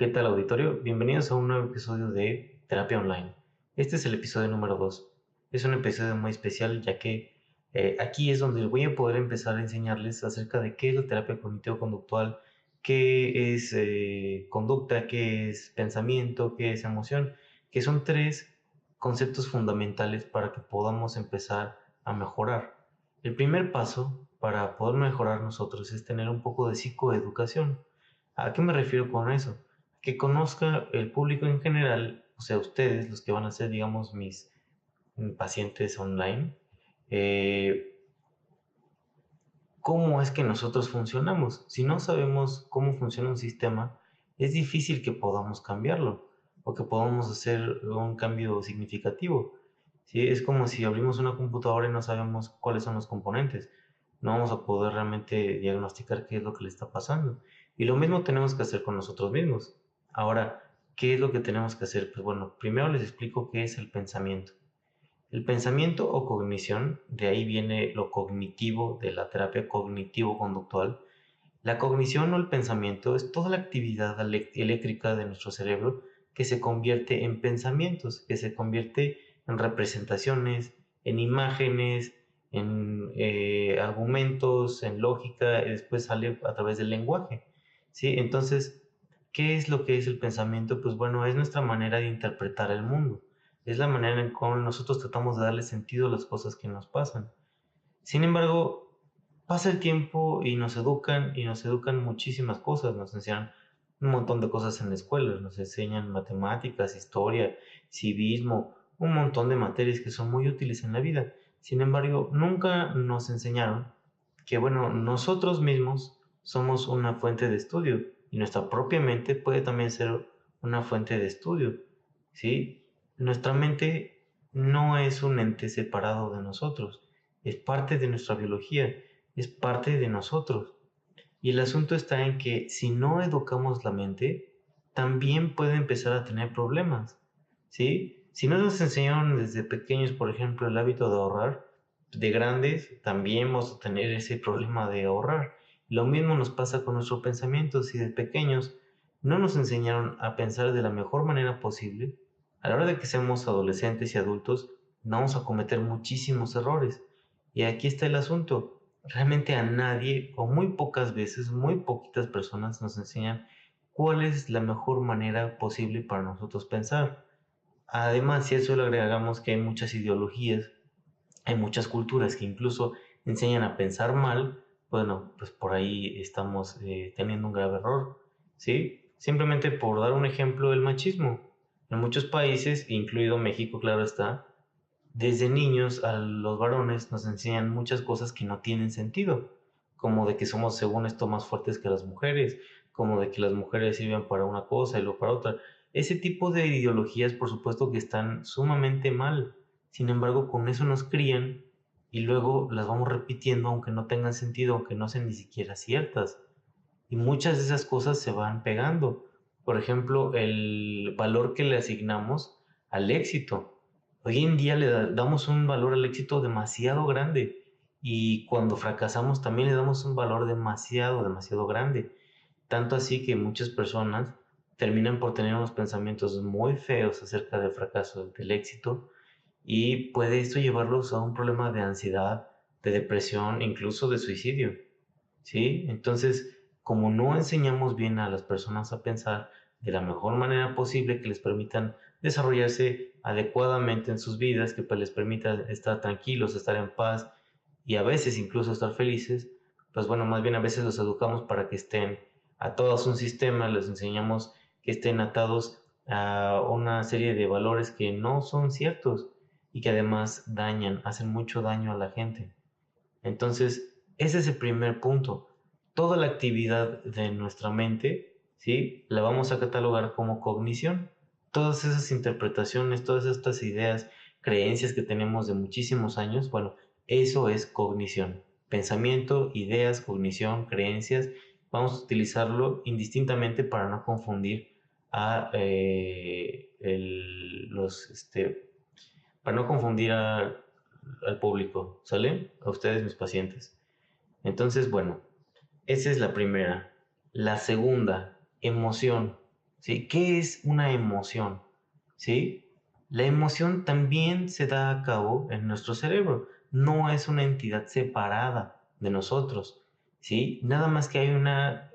¿Qué tal, auditorio? Bienvenidos a un nuevo episodio de Terapia Online. Este es el episodio número 2. Es un episodio muy especial ya que aquí es donde voy a poder empezar a enseñarles acerca de qué es la terapia cognitivo-conductual, qué es conducta, qué es pensamiento, qué es emoción, que son tres conceptos fundamentales para que podamos empezar a mejorar. El primer paso para poder mejorar nosotros es tener un poco de psicoeducación. ¿A qué me refiero con eso? Que conozca el público en general, o sea, ustedes, los que van a ser, digamos, mis pacientes online, eh, cómo es que nosotros funcionamos. Si no sabemos cómo funciona un sistema, es difícil que podamos cambiarlo o que podamos hacer un cambio significativo. ¿Sí? Es como si abrimos una computadora y no sabemos cuáles son los componentes. No vamos a poder realmente diagnosticar qué es lo que le está pasando. Y lo mismo tenemos que hacer con nosotros mismos. Ahora, ¿qué es lo que tenemos que hacer? Pues bueno, primero les explico qué es el pensamiento. El pensamiento o cognición, de ahí viene lo cognitivo de la terapia cognitivo-conductual. La cognición o el pensamiento es toda la actividad eléctrica de nuestro cerebro que se convierte en pensamientos, que se convierte en representaciones, en imágenes, en argumentos, en lógica, y después sale a través del lenguaje. ¿Sí? Entonces, ¿qué es lo que es el pensamiento? Pues bueno, es nuestra manera de interpretar el mundo. Es la manera en cómo nosotros tratamos de darle sentido a las cosas que nos pasan. Sin embargo, pasa el tiempo y nos educan muchísimas cosas, nos enseñan un montón de cosas en la escuela, nos enseñan matemáticas, historia, civismo, un montón de materias que son muy útiles en la vida. Sin embargo, nunca nos enseñaron que, bueno, nosotros mismos somos una fuente de estudio y nuestra propia mente puede también ser una fuente de estudio, ¿sí? Nuestra mente no es un ente separado de nosotros, es parte de nuestra biología, es parte de nosotros. Y el asunto está en que si no educamos la mente, también puede empezar a tener problemas, ¿sí? Si no nos enseñaron desde pequeños, por ejemplo, el hábito de ahorrar, de grandes también vamos a tener ese problema de ahorrar. Lo mismo nos pasa con nuestro pensamiento. Si de pequeños no nos enseñaron a pensar de la mejor manera posible, a la hora de que seamos adolescentes y adultos, vamos a cometer muchísimos errores. Y aquí está el asunto. Realmente a nadie, o muy pocas veces, muy poquitas personas nos enseñan cuál es la mejor manera posible para nosotros pensar. Además, si a eso le agregamos que hay muchas ideologías, hay muchas culturas que incluso enseñan a pensar mal, bueno, pues por ahí estamos teniendo un grave error, ¿sí? Simplemente por dar un ejemplo, el machismo. En muchos países, incluido México, claro está, desde niños a los varones nos enseñan muchas cosas que no tienen sentido, como de que somos según esto más fuertes que las mujeres, como de que las mujeres sirven para una cosa y luego para otra. Ese tipo de ideologías, por supuesto que están sumamente mal. Sin embargo, con eso nos crían y luego las vamos repitiendo aunque no tengan sentido, aunque no sean ni siquiera ciertas. Y muchas de esas cosas se van pegando. Por ejemplo, el valor que le asignamos al éxito. Hoy en día damos un valor al éxito demasiado grande y cuando fracasamos también le damos un valor demasiado, demasiado grande. Tanto así que muchas personas terminan por tener unos pensamientos muy feos acerca del fracaso, del éxito, y puede esto llevarlos a un problema de ansiedad, de depresión, incluso de suicidio. ¿Sí? Entonces, como no enseñamos bien a las personas a pensar de la mejor manera posible que les permitan desarrollarse adecuadamente en sus vidas, que pues les permita estar tranquilos, estar en paz y a veces incluso estar felices, pues bueno, más bien a veces los educamos para que estén atados a un sistema, les enseñamos que estén atados a una serie de valores que no son ciertos y que además dañan, hacen mucho daño a la gente. Entonces, ese es el primer punto. Toda la actividad de nuestra mente, ¿sí? La vamos a catalogar como cognición. Todas esas interpretaciones, todas estas ideas, creencias que tenemos de muchísimos años, bueno, eso es cognición. Pensamiento, ideas, cognición, creencias, vamos a utilizarlo indistintamente para no confundir a para no confundir al público, ¿sale? A ustedes, mis pacientes. Entonces, bueno, esa es la primera. La segunda, emoción, ¿sí? ¿Qué es una emoción? ¿Sí? La emoción también se da a cabo en nuestro cerebro, no es una entidad separada de nosotros, ¿sí? Nada más que hay una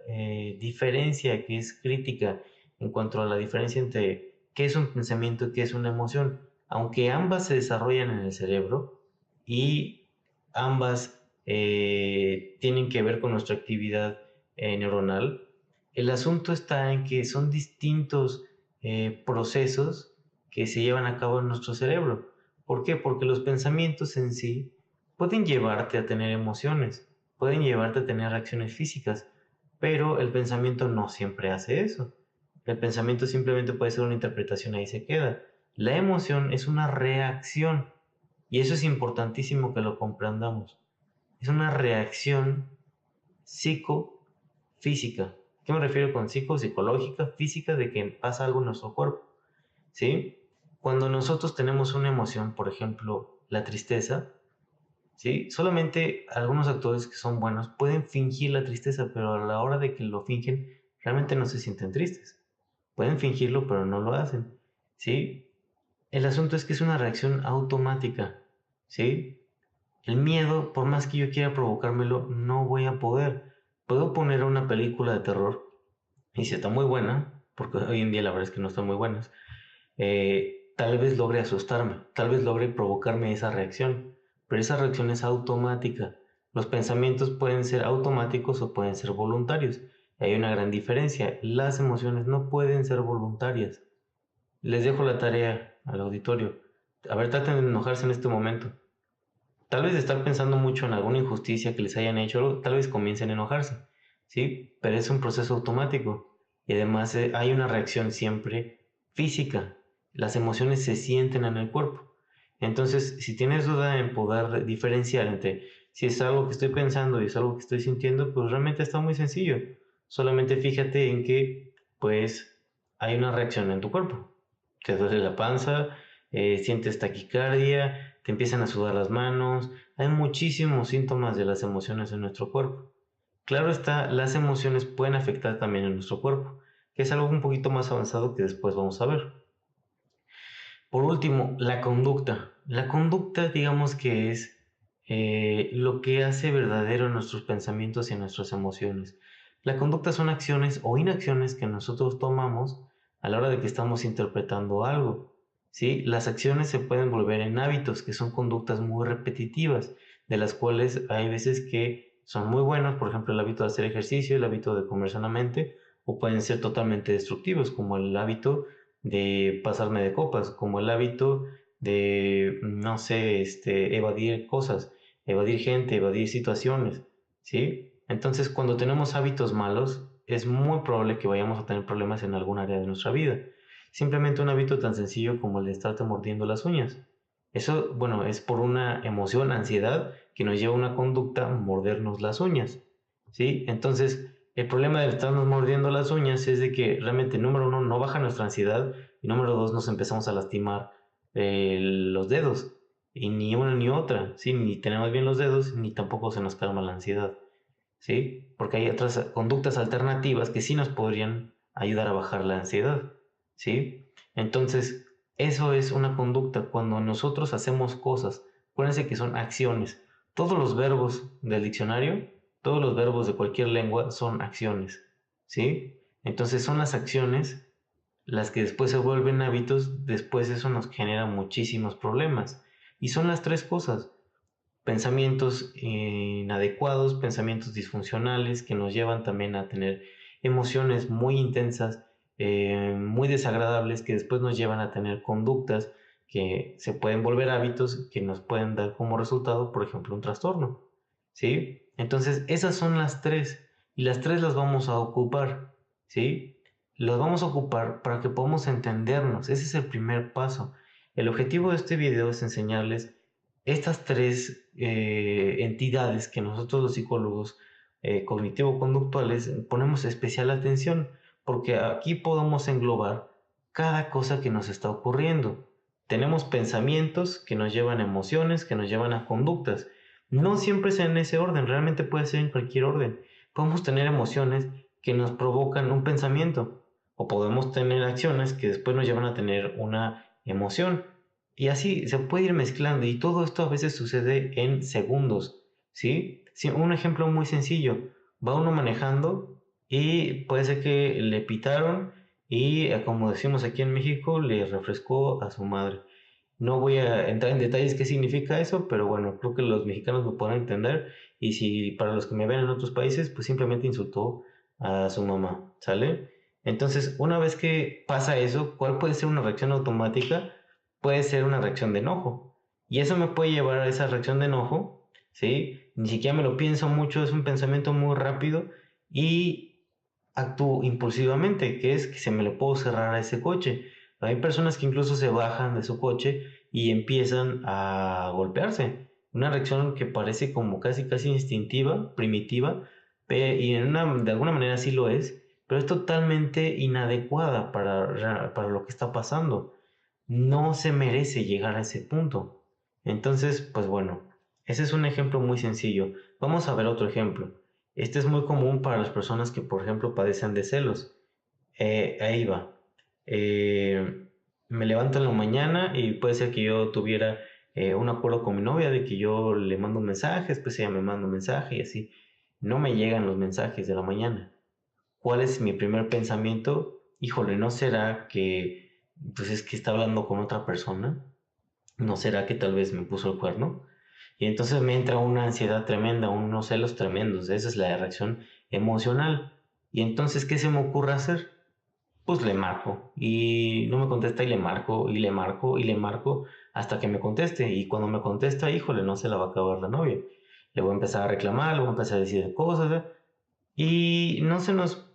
diferencia que es crítica en cuanto a la diferencia entre qué es un pensamiento y qué es una emoción. Aunque ambas se desarrollan en el cerebro y ambas tienen que ver con nuestra actividad neuronal, el asunto está en que son distintos procesos que se llevan a cabo en nuestro cerebro. ¿Por qué? Porque los pensamientos en sí pueden llevarte a tener emociones, pueden llevarte a tener reacciones físicas, pero el pensamiento no siempre hace eso. El pensamiento simplemente puede ser una interpretación, ahí se queda. La emoción es una reacción y eso es importantísimo que lo comprendamos. Es una reacción psicofísica. ¿Qué me refiero con psico? Psicológica, física, de que pasa algo en nuestro cuerpo. ¿Sí? Cuando nosotros tenemos una emoción, por ejemplo, la tristeza, ¿sí? Solamente algunos actores que son buenos pueden fingir la tristeza, pero a la hora de que lo fingen, realmente no se sienten tristes. Pueden fingirlo, pero no lo hacen, ¿sí? El asunto es que es una reacción automática, ¿sí? El miedo, por más que yo quiera provocármelo, no voy a poder. Puedo poner una película de terror, y si está muy buena, porque hoy en día la verdad es que no están muy buenas, tal vez logre asustarme, tal vez logre provocarme esa reacción, pero esa reacción es automática. Los pensamientos pueden ser automáticos o pueden ser voluntarios. Hay una gran diferencia. Las emociones no pueden ser voluntarias. Les dejo la tarea al auditorio. A ver, traten de enojarse en este momento. Tal vez de estar pensando mucho en alguna injusticia que les hayan hecho, tal vez comiencen a enojarse, ¿sí? Pero es un proceso automático y además hay una reacción siempre física. Las emociones se sienten en el cuerpo. Entonces, si tienes duda en poder diferenciar entre si es algo que estoy pensando y es algo que estoy sintiendo, pues realmente está muy sencillo. Solamente fíjate en que, pues, hay una reacción en tu cuerpo. Te duele la panza, sientes taquicardia, te empiezan a sudar las manos, hay muchísimos síntomas de las emociones en nuestro cuerpo. Claro está, las emociones pueden afectar también en nuestro cuerpo, que es algo un poquito más avanzado que después vamos a ver. Por último, la conducta. La conducta, digamos que es lo que hace verdadero nuestros pensamientos y nuestras emociones. La conducta son acciones o inacciones que nosotros tomamos a la hora de que estamos interpretando algo. ¿Sí? Las acciones se pueden volver en hábitos, que son conductas muy repetitivas, de las cuales hay veces que son muy buenos, por ejemplo, el hábito de hacer ejercicio, el hábito de comer sanamente, o pueden ser totalmente destructivos, como el hábito de pasarme de copas, como el hábito de, no sé, evadir cosas, evadir gente, evadir situaciones, ¿sí? Entonces, cuando tenemos hábitos malos, es muy probable que vayamos a tener problemas en algún área de nuestra vida. Simplemente un hábito tan sencillo como el de estarte mordiendo las uñas. Eso, bueno, es por una emoción, ansiedad, que nos lleva a una conducta, mordernos las uñas, ¿sí? Entonces, el problema de estarnos mordiendo las uñas es de que realmente, número uno, no baja nuestra ansiedad y número dos, nos empezamos a lastimar los dedos. Y ni una ni otra, ¿sí? Ni tenemos bien los dedos, ni tampoco se nos calma la ansiedad, ¿sí? Porque hay otras conductas alternativas que sí nos podrían ayudar a bajar la ansiedad, ¿sí? Entonces, eso es una conducta. Cuando nosotros hacemos cosas, acuérdense que son acciones. Todos los verbos del diccionario, todos los verbos de cualquier lengua son acciones, ¿sí? Entonces son las acciones las que después se vuelven hábitos, después eso nos genera muchísimos problemas. Y son las tres cosas: pensamientos inadecuados, pensamientos disfuncionales que nos llevan también a tener emociones muy intensas, muy desagradables, que después nos llevan a tener conductas que se pueden volver hábitos que nos pueden dar como resultado, por ejemplo, un trastorno, ¿sí? Entonces, esas son las tres y las tres las vamos a ocupar, ¿sí? Las vamos a ocupar para que podamos entendernos. Ese es el primer paso. El objetivo de este video es enseñarles estas tres entidades que nosotros los psicólogos cognitivo-conductuales ponemos especial atención, porque aquí podemos englobar cada cosa que nos está ocurriendo. Tenemos pensamientos que nos llevan a emociones, que nos llevan a conductas. No siempre es en ese orden, realmente puede ser en cualquier orden. Podemos tener emociones que nos provocan un pensamiento. o podemos tener acciones que después nos llevan a tener una emoción. Y así se puede ir mezclando y todo esto a veces sucede en segundos, ¿sí? Sí, un ejemplo muy sencillo, va uno manejando y puede ser que le pitaron y como decimos aquí en México, le refrescó a su madre. No voy a entrar en detalles qué significa eso, pero bueno, creo que los mexicanos lo pueden entender. Y si para los que me ven en otros países, pues simplemente insultó a su mamá, ¿sale? Entonces, una vez que pasa eso, ¿cuál puede ser una reacción automática? Puede ser una reacción de enojo. Y eso me puede llevar a esa reacción de enojo, ¿sí? Ni siquiera me lo pienso mucho, es un pensamiento muy rápido y actúo impulsivamente, que es que se me le puedo cerrar a ese coche. Hay personas que incluso se bajan de su coche y empiezan a golpearse. Una reacción que parece como casi instintiva, primitiva, y de alguna manera sí lo es, pero es totalmente inadecuada para lo que está pasando. No se merece llegar a ese punto. Entonces, pues bueno, ese es un ejemplo muy sencillo. Vamos a ver otro ejemplo. Este es muy común para las personas que, por ejemplo, padecen de celos. Ahí va. Eh, Me levanto en la mañana y puede ser que yo tuviera un acuerdo con mi novia de que yo le mando un mensaje, después ella me manda un mensaje y así. No me llegan los mensajes de la mañana. ¿Cuál es mi primer pensamiento? Híjole, ¿no será que pues es que está hablando con otra persona? ¿No será que tal vez me puso el cuerno? Y entonces me entra una ansiedad tremenda, unos celos tremendos. Esa es la reacción emocional. Y entonces, ¿qué se me ocurre hacer? Pues le marco y no me contesta y le marco y le marco y le marco hasta que me conteste. Y cuando me contesta, híjole, no se la va a acabar la novia. Le voy a empezar a reclamar, le voy a empezar a decir cosas, ¿eh? Y no se nos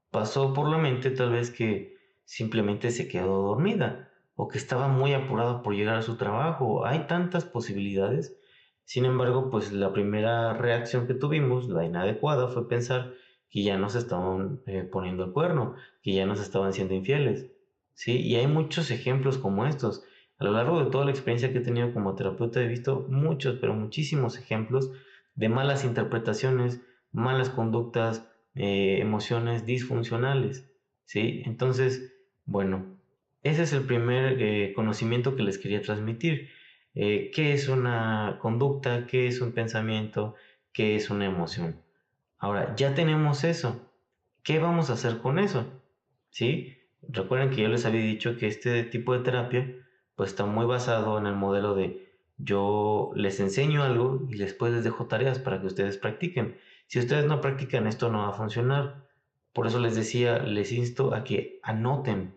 pasó por la mente tal vez que simplemente se quedó dormida o que estaba muy apurada por llegar a su trabajo. Hay tantas posibilidades. Sin embargo, pues la primera reacción que tuvimos, la inadecuada, fue pensar que ya nos estaban poniendo el cuerno, que ya nos estaban siendo infieles. ¿Sí? Y hay muchos ejemplos como estos. A lo largo de toda la experiencia que he tenido como terapeuta he visto muchos, pero muchísimos ejemplos de malas interpretaciones, malas conductas, emociones disfuncionales, ¿sí? Entonces, bueno, ese es el primer conocimiento que les quería transmitir. ¿Qué es una conducta? ¿Qué es un pensamiento? ¿Qué es una emoción? Ahora, ya tenemos eso. ¿Qué vamos a hacer con eso? ¿Sí? Recuerden que yo les había dicho que este tipo de terapia pues está muy basado en el modelo de yo les enseño algo y después les dejo tareas para que ustedes practiquen. Si ustedes no practican, esto no va a funcionar. Por eso les decía, les insto a que anoten,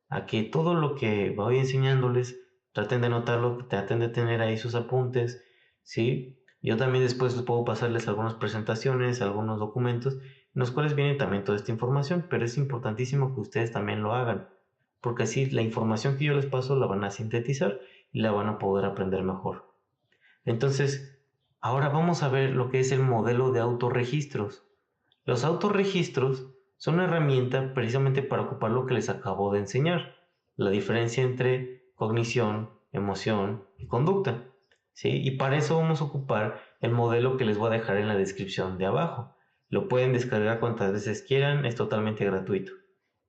a que todo lo que voy enseñándoles, traten de anotarlo, traten de tener ahí sus apuntes, ¿sí? Yo también después les puedo pasarles algunas presentaciones, algunos documentos, en los cuales viene también toda esta información, pero es importantísimo que ustedes también lo hagan, porque así la información que yo les paso la van a sintetizar y la van a poder aprender mejor. Entonces, ahora vamos a ver lo que es el modelo de autorregistros. Los autorregistros son una herramienta precisamente para ocupar lo que les acabo de enseñar, la diferencia entre cognición, emoción y conducta. ¿Sí? Y para eso vamos a ocupar el modelo que les voy a dejar en la descripción de abajo. Lo pueden descargar cuantas veces quieran, es totalmente gratuito.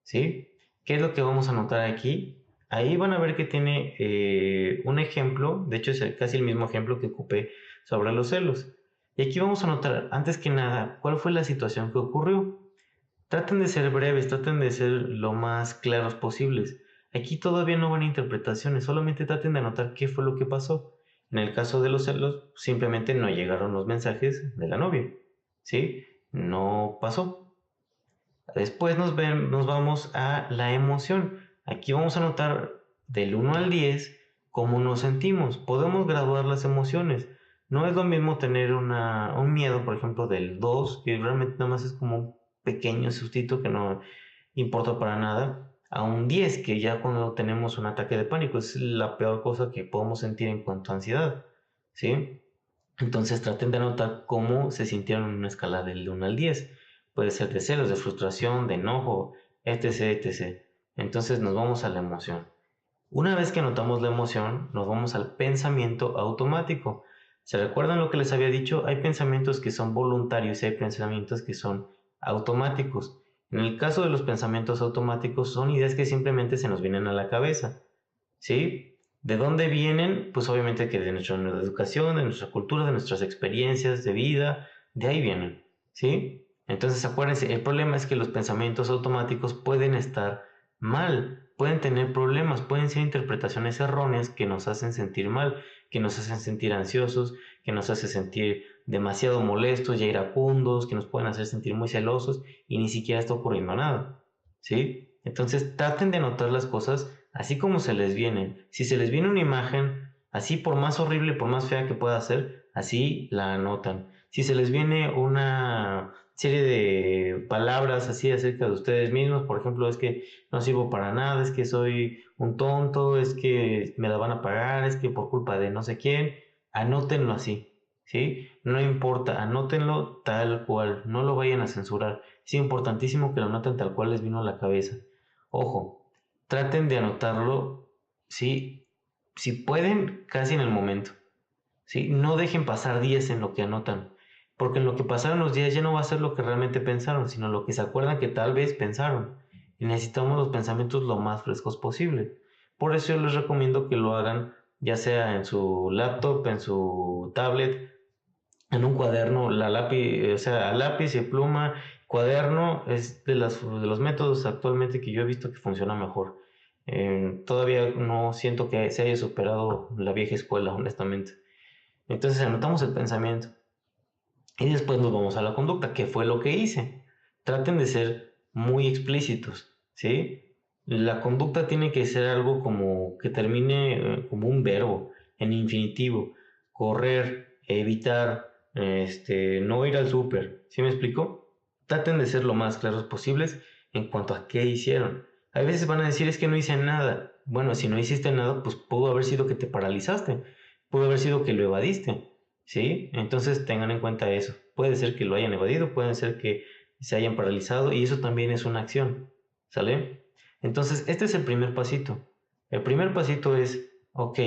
¿Sí? ¿Qué es lo que vamos a notar aquí? Ahí van a ver que tiene un ejemplo, de hecho es casi el mismo ejemplo que ocupé sobre los celos. Y aquí vamos a notar, antes que nada, cuál fue la situación que ocurrió. Traten de ser breves, traten de ser lo más claros posibles. Aquí todavía no van a interpretaciones, solamente traten de anotar qué fue lo que pasó. En el caso de los celos, simplemente no llegaron los mensajes de la novia. ¿Sí? No pasó. Después nos vamos a la emoción. Aquí vamos a notar del 1 al 10 cómo nos sentimos. Podemos graduar las emociones. No es lo mismo tener un miedo, por ejemplo, del 2 que realmente nada más es como un pequeño sustito que no importa para nada, a un 10 que ya cuando tenemos un ataque de pánico es la peor cosa que podemos sentir en cuanto a ansiedad. ¿Sí? Entonces traten de anotar cómo se sintieron en una escala del 1 al 10. Puede ser de celos, de frustración, de enojo, etc, etc. Entonces nos vamos a la emoción. Una vez que anotamos la emoción, nos vamos al pensamiento automático. ¿Se recuerdan lo que les había dicho? Hay pensamientos que son voluntarios y hay pensamientos que son automáticos. En el caso de los pensamientos automáticos, son ideas que simplemente se nos vienen a la cabeza, ¿sí? ¿De dónde vienen? Pues obviamente que de nuestra educación, de nuestra cultura, de nuestras experiencias de vida, de ahí vienen, ¿sí? Entonces acuérdense, el problema es que los pensamientos automáticos pueden estar mal, pueden tener problemas, pueden ser interpretaciones erróneas que nos hacen sentir mal, que nos hacen sentir ansiosos, que nos hacen sentir demasiado molestos y iracundos, que nos pueden hacer sentir muy celosos y ni siquiera está ocurriendo nada, ¿sí? Entonces traten de notar las cosas así como se les vienen. Si se les viene una imagen, así por más horrible, por más fea que pueda ser, así la anotan. Si se les viene una serie de palabras así acerca de ustedes mismos, por ejemplo, es que no sirvo para nada, es que soy un tonto, es que me la van a pagar, es que por culpa de no sé quién, anótenlo así, ¿sí? No importa, anótenlo tal cual, no lo vayan a censurar. Es importantísimo que lo anoten tal cual les vino a la cabeza. Ojo, traten de anotarlo, ¿sí? Si pueden, casi en el momento, ¿sí? No dejen pasar días en lo que anotan, porque en lo que pasaron los días ya no va a ser lo que realmente pensaron, sino lo que se acuerdan que tal vez pensaron. Y necesitamos los pensamientos lo más frescos posible. Por eso yo les recomiendo que lo hagan ya sea en su laptop, en su tablet, en un cuaderno, la lápiz, o sea, lápiz y pluma, cuaderno es de los métodos actualmente que yo he visto que funciona mejor. Todavía no siento que se haya superado la vieja escuela, honestamente. Entonces anotamos el pensamiento y después nos vamos a la conducta, que fue lo que hice. Traten de ser muy explícitos, ¿sí? La conducta tiene que ser algo como que termine como un verbo, en infinitivo. Correr, evitar, no ir al súper, ¿sí me explico? Traten de ser lo más claros posibles en cuanto a qué hicieron. A veces van a decir es que no hice nada. Bueno, si no hiciste nada, pues pudo haber sido que te paralizaste, pudo haber sido que lo evadiste. ¿Sí? Entonces tengan en cuenta eso. Puede ser que lo hayan evadido, puede ser que se hayan paralizado y eso también es una acción, ¿sale? Entonces, este es el primer pasito. El primer pasito es, ok,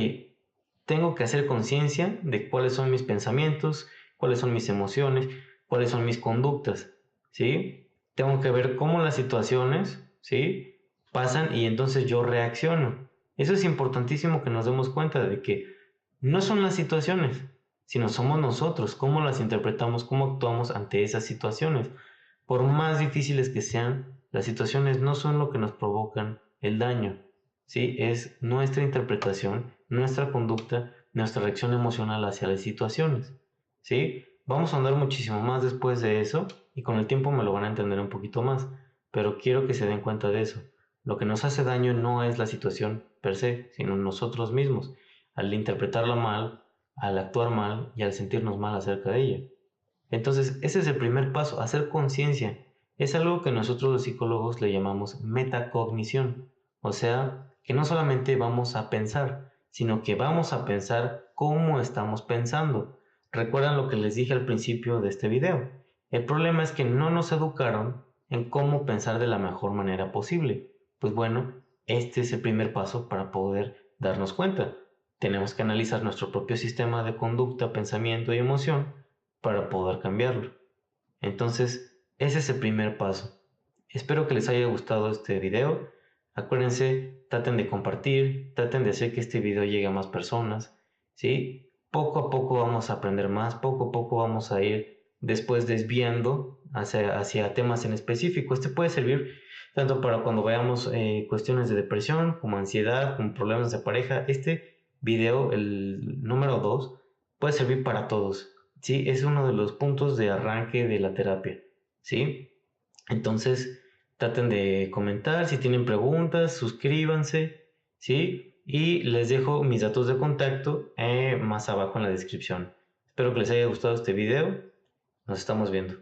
tengo que hacer conciencia de cuáles son mis pensamientos, cuáles son mis emociones, cuáles son mis conductas, ¿sí? Tengo que ver cómo las situaciones, ¿sí? Pasan y entonces yo reacciono. Eso es importantísimo que nos demos cuenta de que no son las situaciones, sino somos nosotros, cómo las interpretamos, cómo actuamos ante esas situaciones. Por más difíciles que sean, las situaciones no son lo que nos provocan el daño, ¿sí? Es nuestra interpretación, nuestra conducta, nuestra reacción emocional hacia las situaciones, ¿sí? Vamos a andar muchísimo más después de eso y con el tiempo me lo van a entender un poquito más, pero quiero que se den cuenta de eso. Lo que nos hace daño no es la situación per se, sino nosotros mismos, al interpretarla mal, al actuar mal y al sentirnos mal acerca de ella. Entonces, ese es el primer paso, hacer conciencia. Es algo que nosotros los psicólogos le llamamos metacognición. O sea, que no solamente vamos a pensar, sino que vamos a pensar cómo estamos pensando. ¿Recuerdan lo que les dije al principio de este video? El problema es que no nos educaron en cómo pensar de la mejor manera posible. Pues bueno, este es el primer paso para poder darnos cuenta. Tenemos que analizar nuestro propio sistema de conducta, pensamiento y emoción para poder cambiarlo. Entonces, ese es el primer paso. Espero que les haya gustado este video. Acuérdense, traten de compartir, traten de hacer que este video llegue a más personas, ¿sí? Poco a poco vamos a aprender más, poco a poco vamos a ir después desviando hacia temas en específico. Este puede servir tanto para cuando veamos cuestiones de depresión, como ansiedad, como problemas de pareja. Este video, el número 2, puede servir para todos. Sí, es uno de los puntos de arranque de la terapia, ¿sí? Entonces, traten de comentar, si tienen preguntas, suscríbanse, ¿sí? Y les dejo mis datos de contacto más abajo en la descripción. Espero que les haya gustado este video. Nos estamos viendo.